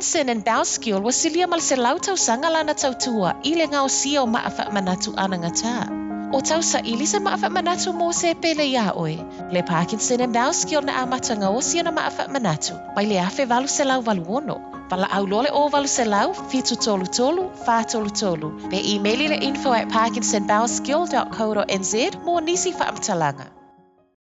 Parkinson and Bowskill wa silia mal se lau tau sanga lana tau tua I le ngao sia o maafa manatu ananga tā. O tau sa ili se maafa manatu mo se pele ia oe. Le Parkinson and Bowskill na amatanga o sia na maafa manatu. Mai le afe valu se lau valu ono. Pala au lole o valu se lau, fitu tolu tolu, fa tolu tolu. Pe emaili le info@parkinsonbowskill.co.nz mo nisi whaamtalanga.